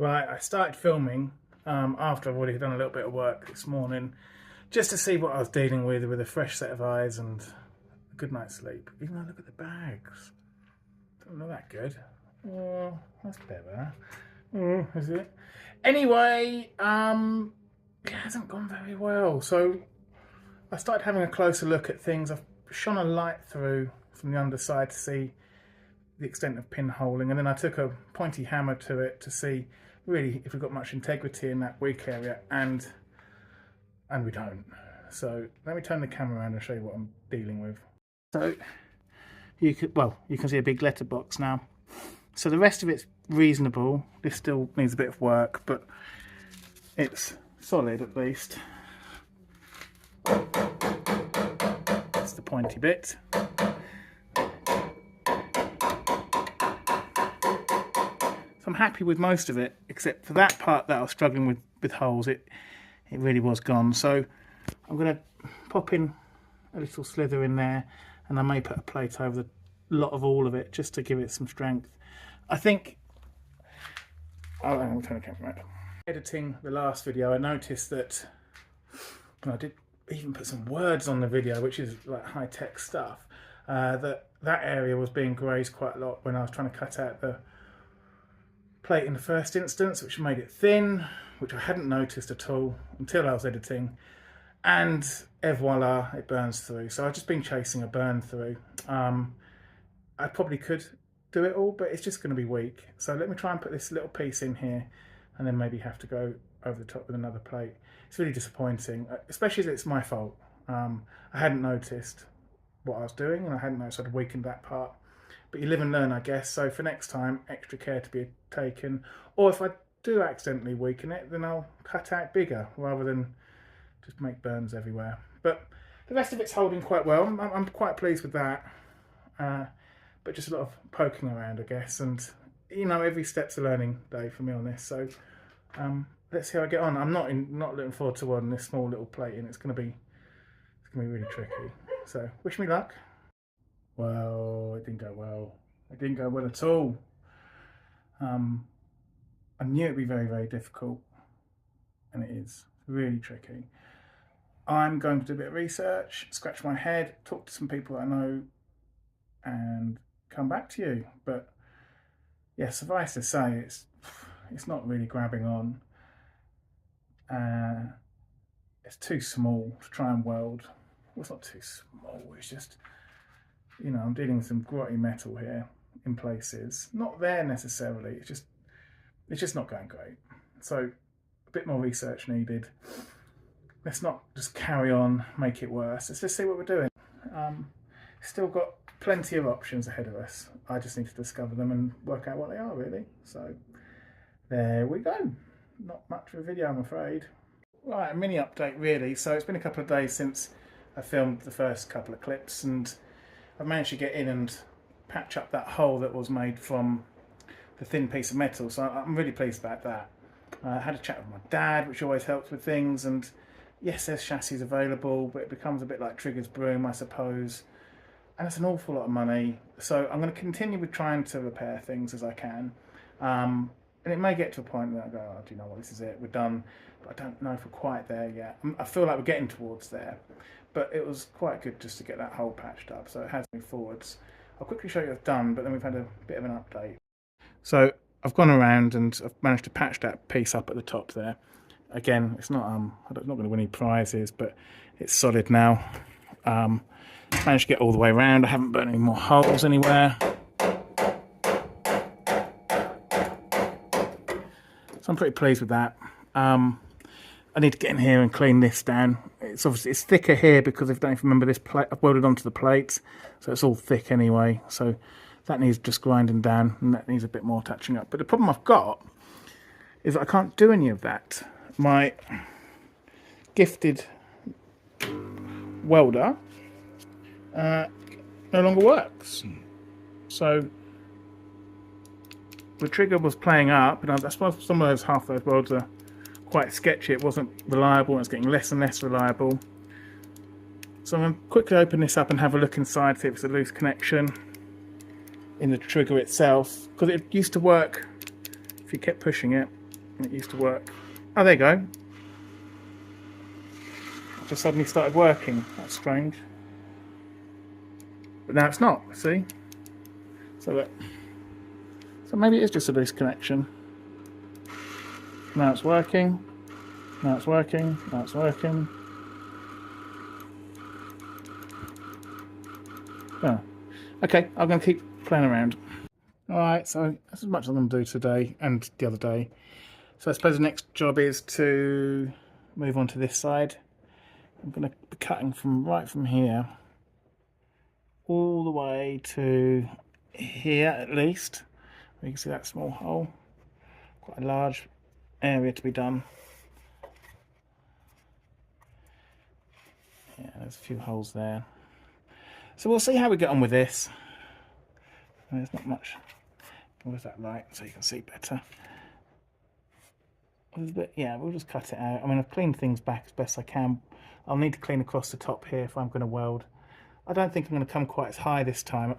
Right, I started filming after I've already done a little bit of work this morning, just to see what I was dealing with a fresh set of eyes and a good night's sleep. Even though look at the bags, don't look that good. Oh, that's better. Oh, is it? Anyway, it hasn't gone very well. So I started having a closer look at things. I've shone a light through from the underside to see the extent of pinholing, and then I took a pointy hammer to it to see really if we've got much integrity in that weak area, and we don't. So let me turn the camera around and show you what I'm dealing with. So you can see a big letterbox now. So the rest of it's reasonable. This still needs a bit of work, but it's solid at least. That's the pointy bit. So I'm happy with most of it, except for that part that I was struggling with holes. It really was gone. So I'm going to pop in a little slither in there, and I may put a plate over the lot of all of it just to give it some strength. I think I'll turn the camera around. Editing the last video, I noticed that I did even put some words on the video, which is like high-tech stuff. That area was being grazed quite a lot when I was trying to cut out the plate in the first instance, which made it thin, which I hadn't noticed at all until I was editing, and voila, it burns through. So I've just been chasing a burn through. I probably could do it all, but it's just going to be weak. So let me try and put this little piece in here, and then maybe have to go over the top with another plate. It's really disappointing, especially as it's my fault. I hadn't noticed what I was doing, and I hadn't noticed I'd weakened that part. But you live and learn, I guess. So for next time, extra care to be taken. Or if I do accidentally weaken it, then I'll cut out bigger rather than just make burns everywhere. But the rest of it's holding quite well. I'm quite pleased with that. But just a lot of poking around, I guess. And, you know, every step's a learning day for me on this. So let's see how I get on. I'm not looking forward to welding this small little plate in. It's going to be really tricky. So wish me luck. Well, it didn't go well. It didn't go well at all. I knew it'd be very, very difficult, and it is really tricky. I'm going to do a bit of research, scratch my head, talk to some people I know, and come back to you. But yeah, suffice to say, it's not really grabbing on. It's too small to try and weld. Well, it's not too small, it's just, you know, I'm dealing with some grotty metal here in places. Not there necessarily, it's just not going great. So a bit more research needed. Let's not just carry on, make it worse. Let's just see what we're doing. Still got plenty of options ahead of us. I just need to discover them and work out what they are, really. So there we go. Not much of a video, I'm afraid. Right, a mini update really. So it's been a couple of days since I filmed the first couple of clips, and I've managed to get in and patch up that hole that was made from the thin piece of metal. So I'm really pleased about that. I had a chat with my dad, which always helps with things, and yes, there's chassis available, but it becomes a bit like Trigger's broom, I suppose. And it's an awful lot of money. So I'm going to continue with trying to repair things as I can. And it may get to a point where I go, oh, do you know what, this is it, we're done. But I don't know if we're quite there yet. I feel like we're getting towards there. But it was quite good just to get that hole patched up, so it has moved forwards. I'll quickly show you what I've done, but then we've had a bit of an update. So I've gone around and I've managed to patch that piece up at the top there. Again, it's not I'm not going to win any prizes, but it's solid now. Managed to get all the way around. I haven't burnt any more holes anywhere. So I'm pretty pleased with that. I need to get in here and clean this down. It's thicker here because if you don't remember, this plate I've welded onto the plates, so it's all thick anyway. So that needs just grinding down, and that needs a bit more touching up. But the problem I've got is that I can't do any of that. My gifted welder no longer works. So the trigger was playing up, and I suppose some of those half those welds are quite sketchy. It wasn't reliable, and it's getting less and less reliable. So I'm going to quickly open this up and have a look inside, see if it's a loose connection in the trigger itself, because it used to work if you kept pushing it, it used to work. Oh, there you go. It just suddenly started working. That's strange. But now it's not, see? So maybe it is just a loose connection. Now it's working. Now it's working. Now it's working. Oh. Okay, I'm going to keep playing around. Alright, so that's as much as I'm going to do today and the other day. So I suppose the next job is to move on to this side. I'm going to be cutting right from here all the way to here at least. You can see that small hole. Quite a large area to be done. Yeah, there's a few holes there. So we'll see how we get on with this. There's not much. Where's that light so you can see better? Yeah, we'll just cut it out. I mean, I've cleaned things back as best I can. I'll need to clean across the top here if I'm going to weld. I don't think I'm going to come quite as high this time.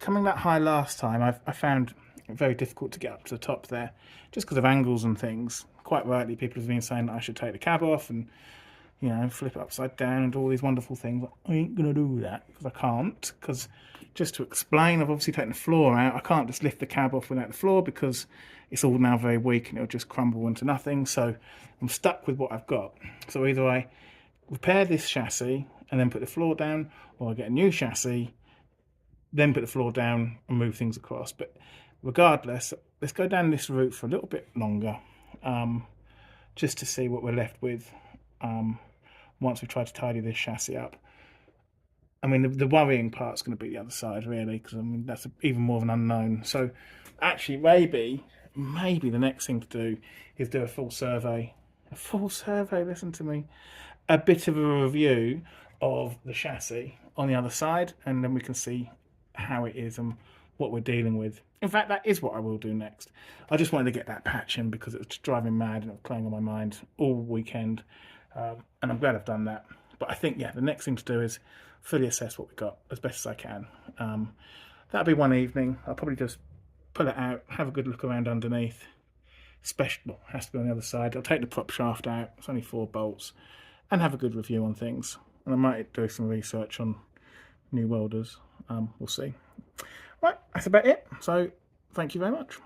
Coming that high last time, I found it very difficult to get up to the top there, just because of angles and things. Quite rightly, people have been saying that I should take the cab off and, you know, flip it upside down and do all these wonderful things. I ain't going to do that because I can't. Because just to explain, I've obviously taken the floor out. I can't just lift the cab off without the floor because it's all now very weak and it'll just crumble into nothing. So I'm stuck with what I've got. So either I repair this chassis and then put the floor down, or I get a new chassis, then put the floor down and move things across. But regardless, let's go down this route for a little bit longer, just to see what we're left with once we try to tidy this chassis up. I mean, the worrying part's going to be the other side, really, because I mean that's even more of an unknown. So actually, maybe the next thing to do is do a full survey. A full survey, listen to me. A bit of a review of the chassis on the other side, and then we can see how it is and what we're dealing with. In fact, that is what I will do next. I just wanted to get that patch in because it was just driving mad and it was playing on my mind all weekend, and I'm glad I've done that. But I think, yeah, the next thing to do is fully assess what we've got as best as I can. That'll be one evening. I'll probably just pull it out, have a good look around underneath. Well, has to be on the other side. I'll take the prop shaft out. It's only 4 bolts. And have a good review on things. And I might do some research on new welders. We'll see. Right, that's about it. So, thank you very much.